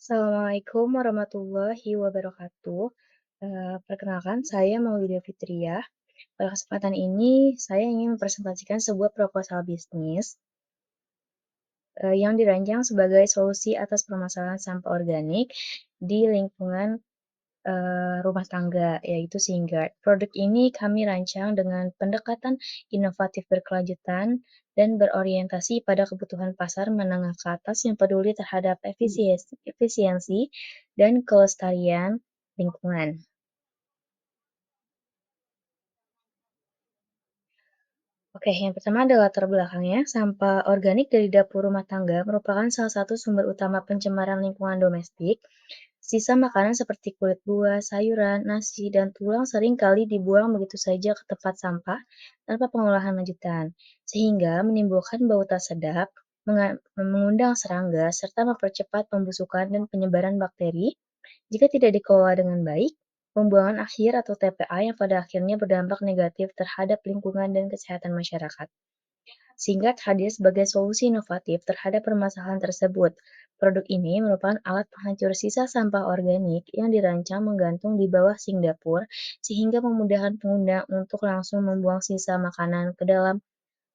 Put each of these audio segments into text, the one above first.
Assalamualaikum warahmatullahi wabarakatuh. Perkenalkan saya Maulida Fitriah. Pada kesempatan ini saya ingin mempresentasikan sebuah proposal bisnis, yang dirancang sebagai solusi atas permasalahan sampah organik di lingkungan, rumah tangga, yaitu Singgart. Produk ini kami rancang dengan pendekatan inovatif berkelanjutan dan berorientasi pada kebutuhan pasar menengah ke atas yang peduli terhadap efisiensi dan kelestarian lingkungan. Oke, yang pertama adalah latar belakangnya. Sampah organik dari dapur rumah tangga merupakan salah satu sumber utama pencemaran lingkungan domestik. Sisa makanan seperti kulit buah, sayuran, nasi, dan tulang sering kali dibuang begitu saja ke tempat sampah tanpa pengolahan lanjutan, sehingga menimbulkan bau tak sedap, mengundang serangga, serta mempercepat pembusukan dan penyebaran bakteri. Jika tidak dikelola dengan baik, pembuangan akhir atau TPA yang pada akhirnya berdampak negatif terhadap lingkungan dan kesehatan masyarakat. Sehingga hadir sebagai solusi inovatif terhadap permasalahan tersebut. Produk ini merupakan alat penghancur sisa sampah organik yang dirancang menggantung di bawah sink dapur, sehingga memudahkan pengguna untuk langsung membuang sisa makanan ke dalam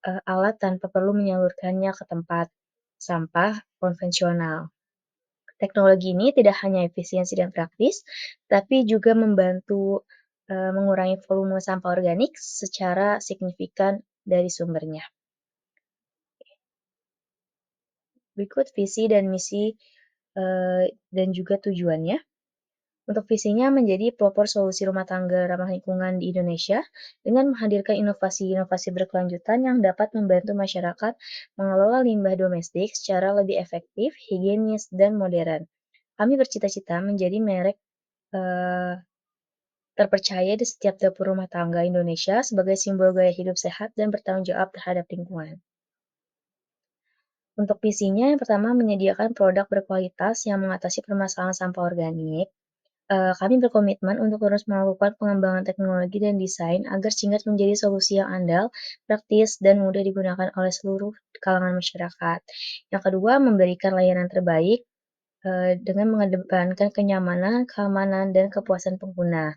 alat tanpa perlu menyalurkannya ke tempat sampah konvensional. Teknologi ini tidak hanya efisiensi dan praktis, tapi juga membantu mengurangi volume sampah organik secara signifikan dari sumbernya. Berikut visi dan misi dan juga tujuannya. Untuk visinya menjadi pelopor solusi rumah tangga ramah lingkungan di Indonesia dengan menghadirkan inovasi-inovasi berkelanjutan yang dapat membantu masyarakat mengelola limbah domestik secara lebih efektif, higienis, dan modern. Kami bercita-cita menjadi merek eh, terpercaya di setiap dapur rumah tangga Indonesia sebagai simbol gaya hidup sehat dan bertanggung jawab terhadap lingkungan. Untuk visinya, yang pertama menyediakan produk berkualitas yang mengatasi permasalahan sampah organik. Kami berkomitmen untuk terus melakukan pengembangan teknologi dan desain agar Singkat menjadi solusi yang andal, praktis, dan mudah digunakan oleh seluruh kalangan masyarakat. Yang kedua, memberikan layanan terbaik dengan mengedepankan kenyamanan, keamanan, dan kepuasan pengguna.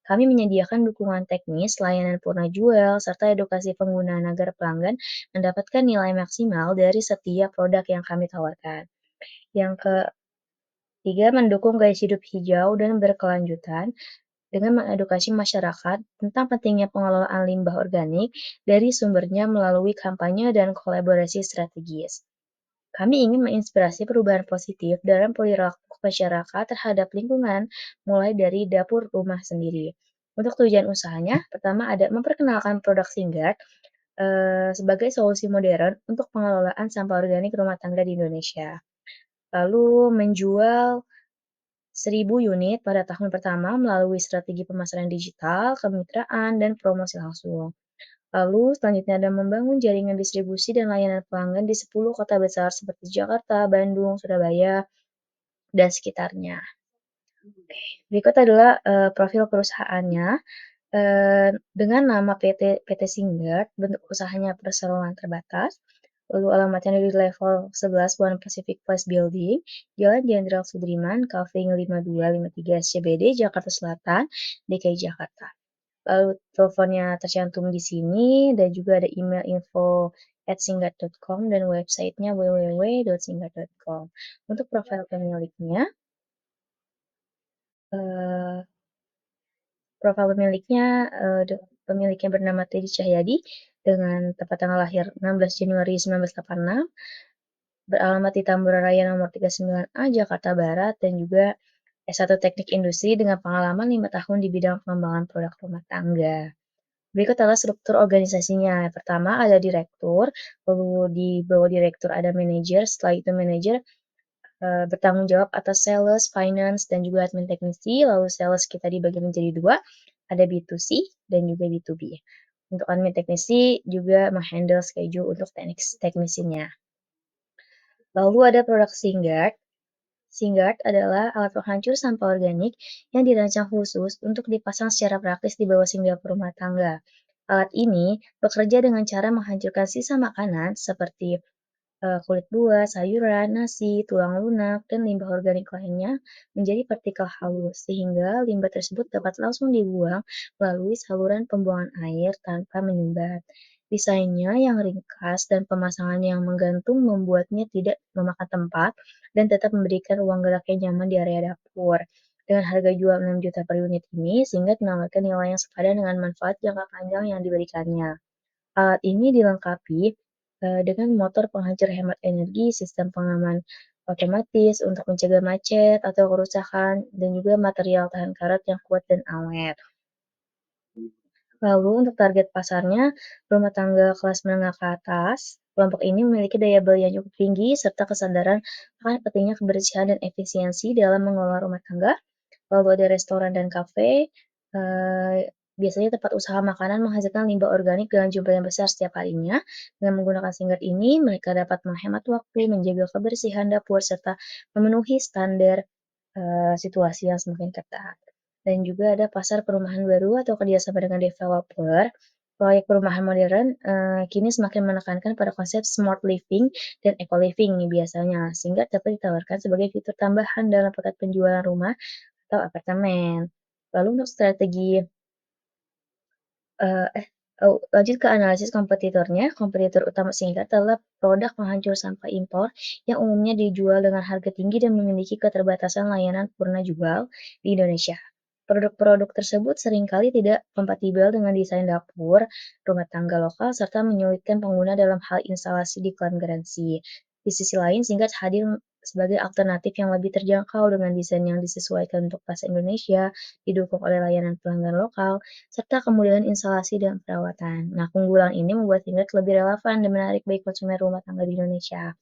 Kami menyediakan dukungan teknis, layanan purna jual, serta edukasi penggunaan agar pelanggan mendapatkan nilai maksimal dari setiap produk yang kami tawarkan. Yang ketiga, mendukung gaya hidup hijau dan berkelanjutan dengan mengedukasi masyarakat tentang pentingnya pengelolaan limbah organik dari sumbernya melalui kampanye dan kolaborasi strategis. Kami ingin menginspirasi perubahan positif dalam perilaku masyarakat terhadap lingkungan, mulai dari dapur rumah sendiri. Untuk tujuan usahanya, pertama ada memperkenalkan produk Singgat sebagai solusi modern untuk pengelolaan sampah organik rumah tangga di Indonesia. Lalu menjual 1.000 unit pada tahun pertama melalui strategi pemasaran digital, kemitraan, dan promosi langsung. Lalu selanjutnya ada membangun jaringan distribusi dan layanan pelanggan di 10 kota besar seperti Jakarta, Bandung, Surabaya, dan sekitarnya. Oke, berikut adalah profil perusahaannya. Dengan nama PT Singgart, bentuk usahanya perseroan terbatas. Lalu alamatnya di level 11 One Pacific Place Building, Jalan Jenderal Sudirman, Calving 5253 SCBD, Jakarta Selatan, DKI Jakarta. Lalu teleponnya tercantum di sini dan juga ada email info@singgat.com dan websitenya www.singgat.com. Untuk profil pemiliknya, eh, pemiliknya bernama Teddy Cahyadi dengan tempat tanggal lahir 16 Januari 1986, beralamat di Tambora Raya nomor 39A, Jakarta Barat, dan juga S1 Teknik Industri dengan pengalaman 5 tahun di bidang pengembangan produk rumah tangga. Berikut adalah struktur organisasinya. Pertama ada direktur, lalu di bawah direktur ada manajer, setelah itu manajer bertanggung jawab atas sales, finance, dan juga admin teknisi, lalu sales kita dibagi menjadi dua, ada B2C dan juga B2B. Untuk admin teknisi juga menghandle schedule untuk teknisinya. Lalu ada produk Singguard. Singguard adalah alat penghancur sampah organik yang dirancang khusus untuk dipasang secara praktis di bawah sink dapur rumah tangga. Alat ini bekerja dengan cara menghancurkan sisa makanan seperti Kulit buah, sayuran, nasi, tulang lunak, dan limbah organik lainnya menjadi partikel halus, sehingga limbah tersebut dapat langsung dibuang melalui saluran pembuangan air tanpa menyumbat. Desainnya yang ringkas dan pemasangan yang menggantung membuatnya tidak memakan tempat dan tetap memberikan ruang gerak yang nyaman di area dapur. Dengan harga jual 6 juta per unit ini, sehingga menawarkan nilai yang sepadan dengan manfaat jangka panjang yang diberikannya. Alat ini dilengkapi, dengan motor penghancur hemat energi, sistem pengaman otomatis untuk mencegah macet atau kerusakan, dan juga material tahan karat yang kuat dan awet. Lalu untuk target pasarnya, rumah tangga kelas menengah ke atas. Kelompok ini memiliki daya beli yang cukup tinggi serta kesadaran akan pentingnya kebersihan dan efisiensi dalam mengelola rumah tangga. Lalu ada restoran dan kafe, biasanya tempat usaha makanan menghasilkan limbah organik dengan jumlah yang besar setiap harinya. Dengan menggunakan singkat ini, mereka dapat menghemat waktu, menjaga kebersihan dapur, serta memenuhi standar situasi yang semakin ketat. Dan juga ada pasar perumahan baru atau kerjasama dengan developer. Proyek perumahan modern kini semakin menekankan pada konsep smart living dan eco living nih biasanya, sehingga dapat ditawarkan sebagai fitur tambahan dalam paket penjualan rumah atau apartemen. Lalu untuk strategi Eee, eh, lanjut ke analisis kompetitornya. Kompetitor utama Singkat adalah produk penghancur sampah impor yang umumnya dijual dengan harga tinggi dan memiliki keterbatasan layanan purna jual di Indonesia. Produk-produk tersebut seringkali tidak kompatibel dengan desain dapur, rumah tangga lokal, serta menyulitkan pengguna dalam hal instalasi di iklan garansi. Di sisi lain, Singkat hadir sebagai alternatif yang lebih terjangkau dengan desain yang disesuaikan untuk pasar Indonesia, didukung oleh layanan pelanggan lokal, serta kemudahan instalasi dan perawatan. Nah, keunggulan ini membuat Singkat lebih relevan dan menarik bagi konsumen rumah tangga di Indonesia.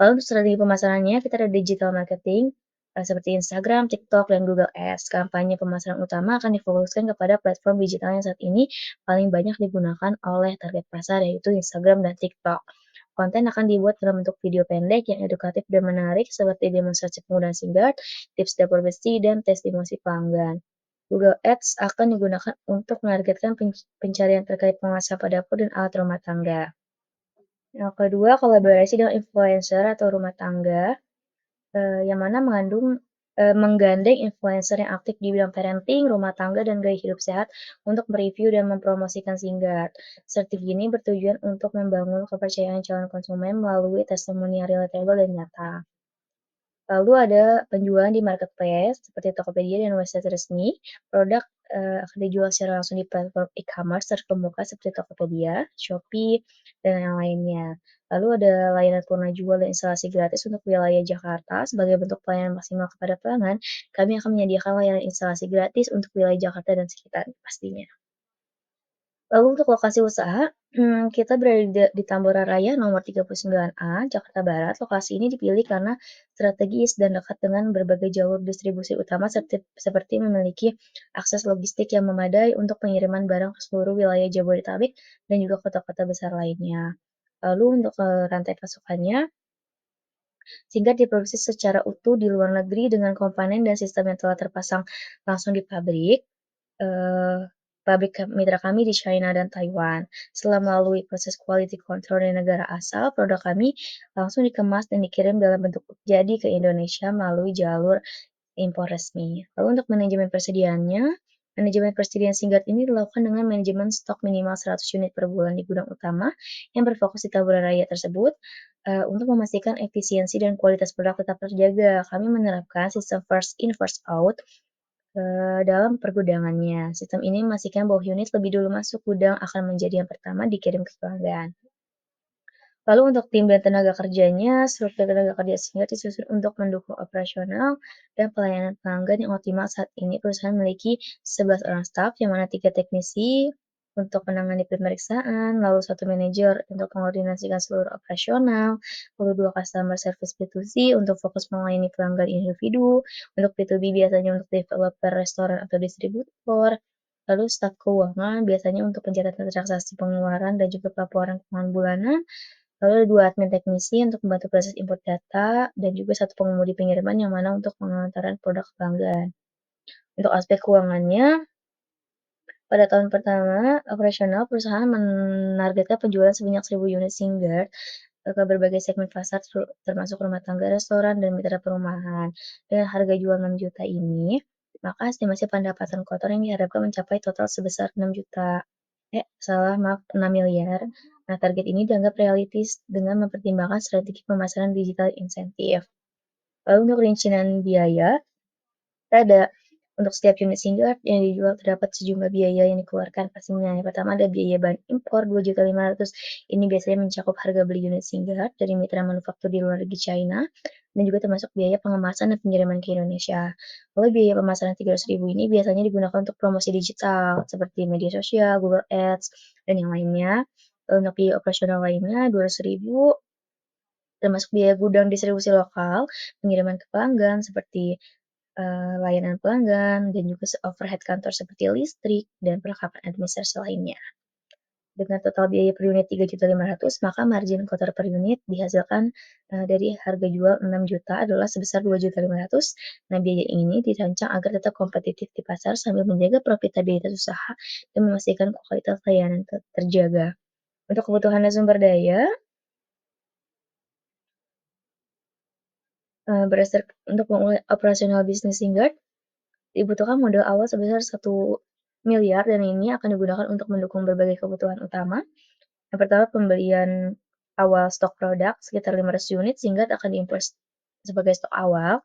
Lalu untuk strategi pemasarannya, kita ada digital marketing, seperti Instagram, TikTok, dan Google Ads. Kampanye pemasaran utama akan difokuskan kepada platform digital yang saat ini paling banyak digunakan oleh target pasar, yaitu Instagram dan TikTok. Konten akan dibuat dalam bentuk video pendek yang edukatif dan menarik, seperti demonstrasi penggunaan Singkat, tips dapur bersih, dan testimoni pelanggan. Google Ads akan digunakan untuk menargetkan pencarian terkait penguasa pada dapur dan alat rumah tangga. Yang kedua, kolaborasi dengan influencer atau rumah tangga, yang mana menggandeng influencer yang aktif di bidang parenting, rumah tangga, dan gaya hidup sehat untuk mereview dan mempromosikan Singkat. Strategi ini bertujuan untuk membangun kepercayaan calon konsumen melalui testimoni yang relatable dan nyata. Lalu ada penjualan di marketplace seperti Tokopedia dan website resmi. Produk akan dijual secara langsung di platform e-commerce terkemuka seperti Tokopedia, Shopee, dan yang lainnya. Lalu ada layanan purna jual dan instalasi gratis untuk wilayah Jakarta. Sebagai bentuk pelayanan maksimal kepada pelanggan, kami akan menyediakan layanan instalasi gratis untuk wilayah Jakarta dan sekitar pastinya. Lalu untuk lokasi usaha, kita berada di Tambora Raya nomor 39A, Jakarta Barat. Lokasi ini dipilih karena strategis dan dekat dengan berbagai jalur distribusi utama seperti memiliki akses logistik yang memadai untuk pengiriman barang ke seluruh wilayah Jabodetabek dan juga kota-kota besar lainnya. Lalu untuk, rantai pasokannya, sehingga diproduksi secara utuh di luar negeri dengan komponen dan sistem yang telah terpasang langsung di pabrik. Eee, Pabrik mitra kami di China dan Taiwan. Setelah melalui proses quality control dari negara asal, produk kami langsung dikemas dan dikirim dalam bentuk jadi ke Indonesia melalui jalur impor resmi. Lalu untuk manajemen persediaan Singkat ini dilakukan dengan manajemen stok minimal 100 unit per bulan di gudang utama yang berfokus di Tambora Raya tersebut, untuk memastikan efisiensi dan kualitas produk tetap terjaga. Kami menerapkan sistem first in, first out dalam pergudangannya. Sistem ini memastikan bahwa unit lebih dulu masuk gudang akan menjadi yang pertama dikirim ke pelanggan. Lalu untuk tim dan tenaga kerjanya, struktur tenaga kerja Singkat disusun untuk mendukung operasional dan pelayanan pelanggan yang optimal. Saat ini perusahaan memiliki 11 orang staf, yang mana 3 teknisi untuk menangani pemeriksaan, lalu 1 manajer untuk mengkoordinasikan seluruh operasional, lalu 2 customer service B2C untuk fokus melayani pelanggan individu, untuk B2B biasanya untuk developer, restoran, atau distributor, lalu staf keuangan biasanya untuk pencatatan transaksi pengeluaran dan juga pelaporan keuangan bulanan. Lalu ada 2 admin teknisi untuk membantu proses input data dan juga 1 pengemudi pengiriman yang mana untuk pengantaran produk ke pelanggan. Untuk aspek keuangannya, pada tahun pertama operasional, perusahaan menargetkan penjualan sebanyak 1.000 unit Singkat, ke berbagai segmen pasar termasuk rumah tangga, restoran, dan mitra perumahan. Dengan harga jual 6 juta ini, maka estimasi pendapatan kotor yang diharapkan mencapai total sebesar 6 juta. Salah, maaf, 6 miliar. Nah, target ini dianggap realistis dengan mempertimbangkan strategi pemasaran digital insentif. Lalu untuk rincian biaya, kita ada untuk setiap unit single yang dijual terdapat sejumlah biaya yang dikeluarkan pastinya. Yang pertama ada biaya bahan impor 2.500.000. Ini biasanya mencakup harga beli unit single dari mitra manufaktur di luar negeri China dan juga termasuk biaya pengemasan dan pengiriman ke Indonesia. Lalu biaya pemasaran 300.000 ini biasanya digunakan untuk promosi digital seperti media sosial, Google Ads, dan yang lainnya. Lalu untuk biaya operasional lainnya 200.000 termasuk biaya gudang distribusi lokal, pengiriman ke pelanggan seperti layanan pelanggan, dan juga overhead kantor seperti listrik dan perlengkapan administrasi lainnya. Dengan total biaya per unit 3.500.000, maka margin kotor per unit dihasilkan dari harga jual 6 juta adalah sebesar 2.500.000. Nah, biaya ini dirancang agar tetap kompetitif di pasar sambil menjaga profitabilitas usaha dan memastikan kualitas layanan terjaga. Untuk kebutuhan sumber daya, untuk memulai operasional bisnis Singgad, dibutuhkan modal awal sebesar 1 miliar dan ini akan digunakan untuk mendukung berbagai kebutuhan utama. Yang pertama, pembelian awal stok produk sekitar 500 unit sehingga akan diimpor sebagai stok awal.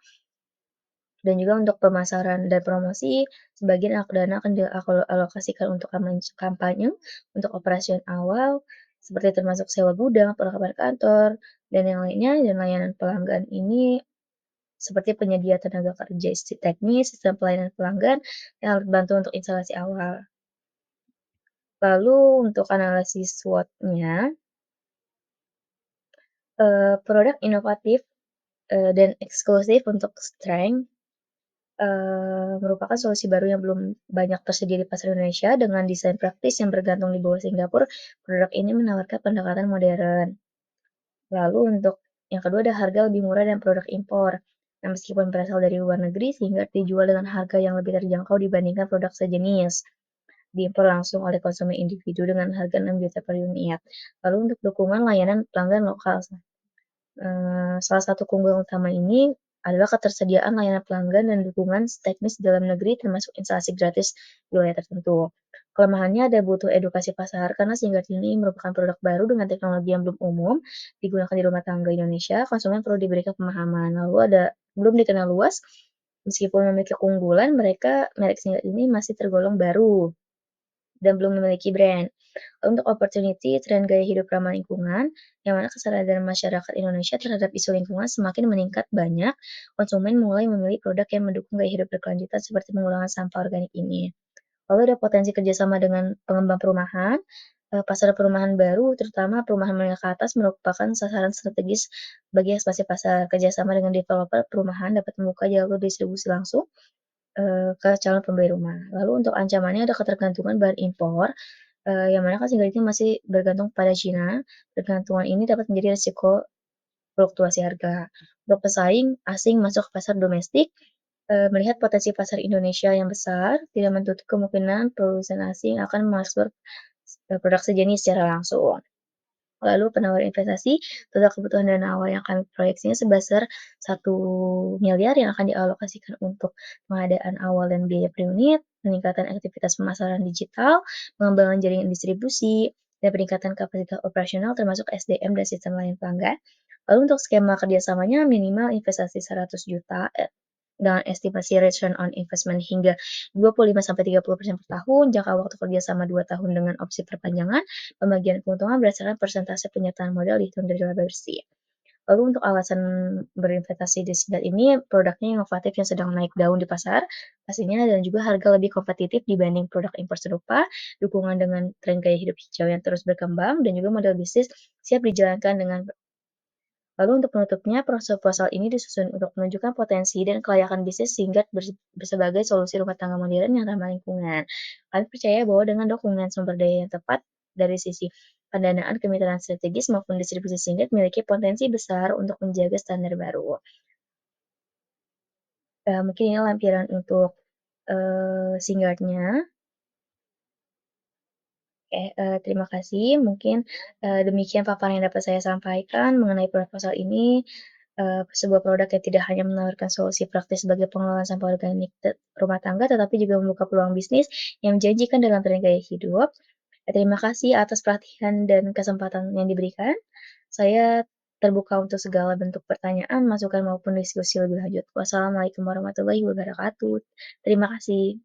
Dan juga untuk pemasaran dan promosi, sebagian dana akan dialokasikan untuk kampanye, untuk operasi awal, seperti termasuk sewa gudang, perlengkapan kantor, dan yang lainnya. Dan layanan pelanggan ini seperti penyedia tenaga kerja teknis, sistem pelayanan pelanggan, yang harus bantu untuk instalasi awal. Lalu untuk analisis SWOT-nya, produk inovatif dan eksklusif untuk strength merupakan solusi baru yang belum banyak tersedia di pasar Indonesia. Dengan desain praktis yang bergantung di bawah Singapura, produk ini menawarkan pendekatan modern. Lalu untuk yang kedua ada harga lebih murah dan produk impor. Nah, meskipun berasal dari luar negeri, sehingga dijual dengan harga yang lebih terjangkau dibandingkan produk sejenis. Diimpor langsung oleh konsumen individu dengan harga 6 juta per unit. Lalu untuk dukungan layanan pelanggan lokal. Salah satu keunggulan utama ini adalah ketersediaan layanan pelanggan dan dukungan teknis di dalam negeri termasuk instalasi gratis di wilayah tertentu. Kelemahannya ada butuh edukasi pasar karena Singgah ini merupakan produk baru dengan teknologi yang belum umum digunakan di rumah tangga Indonesia, konsumen perlu diberikan pemahaman. Lalu ada belum dikenal luas, meskipun memiliki keunggulan, merek Singgah ini masih tergolong baru dan belum memiliki brand. Untuk opportunity, tren gaya hidup ramah lingkungan, yang mana kesadaran masyarakat Indonesia terhadap isu lingkungan semakin meningkat banyak, konsumen mulai memilih produk yang mendukung gaya hidup berkelanjutan seperti pengurangan sampah organik ini. Lalu ada potensi kerjasama dengan pengembang perumahan, pasar perumahan baru, terutama perumahan menengah ke atas merupakan sasaran strategis bagi ekspansi pasar. Kerjasama dengan developer perumahan dapat membuka jalur distribusi langsung ke calon pembeli rumah. Lalu untuk ancamannya ada ketergantungan bahan impor, yang mana kan Singgah ini masih bergantung pada Cina. Ketergantungan ini dapat menjadi risiko fluktuasi harga. Untuk pesaing asing masuk ke pasar domestik, melihat potensi pasar Indonesia yang besar, tidak menutup kemungkinan produsen asing akan mengekspor produk sejenis secara langsung. Lalu penawar investasi, total kebutuhan dana awal yang kami proyeksinya sebesar 1 miliar yang akan dialokasikan untuk pengadaan awal dan biaya per unit, peningkatan aktivitas pemasaran digital, pengembangan jaringan distribusi, dan peningkatan kapasitas operasional termasuk SDM dan sistem layanan pelanggan. Lalu untuk skema kerjasamanya minimal investasi 100 juta dengan estimasi return on investment hingga 25-30% per tahun, jangka waktu kerjasama 2 tahun dengan opsi perpanjangan, pembagian keuntungan berdasarkan persentase penyertaan modal dihitung dari laba bersih. Lalu untuk alasan berinvestasi di Singgah ini, produknya inovatif yang sedang naik daun di pasar, pastinya, dan juga harga lebih kompetitif dibanding produk impor serupa, dukungan dengan tren gaya hidup hijau yang terus berkembang, dan juga model bisnis siap dijalankan dengan. Lalu untuk penutupnya, proposal ini disusun untuk menunjukkan potensi dan kelayakan bisnis sehingga sebagai solusi rumah tangga modern yang ramah lingkungan. Kami percaya bahwa dengan dukungan sumber daya yang tepat dari sisi pendanaan kemitraan strategis maupun distribusi singkat memiliki potensi besar untuk menjaga standar baru. Mungkin ini lampiran untuk singkatnya. Oke, terima kasih. Mungkin, demikian paparan yang dapat saya sampaikan mengenai proposal ini, sebuah produk yang tidak hanya menawarkan solusi praktis sebagai pengelolaan sampah organik rumah tangga, tetapi juga membuka peluang bisnis yang menjanjikan dalam tren gaya hidup. Terima kasih atas perhatian dan kesempatan yang diberikan. Saya terbuka untuk segala bentuk pertanyaan, masukan, maupun diskusi lebih lanjut. Wassalamualaikum warahmatullahi wabarakatuh. Terima kasih.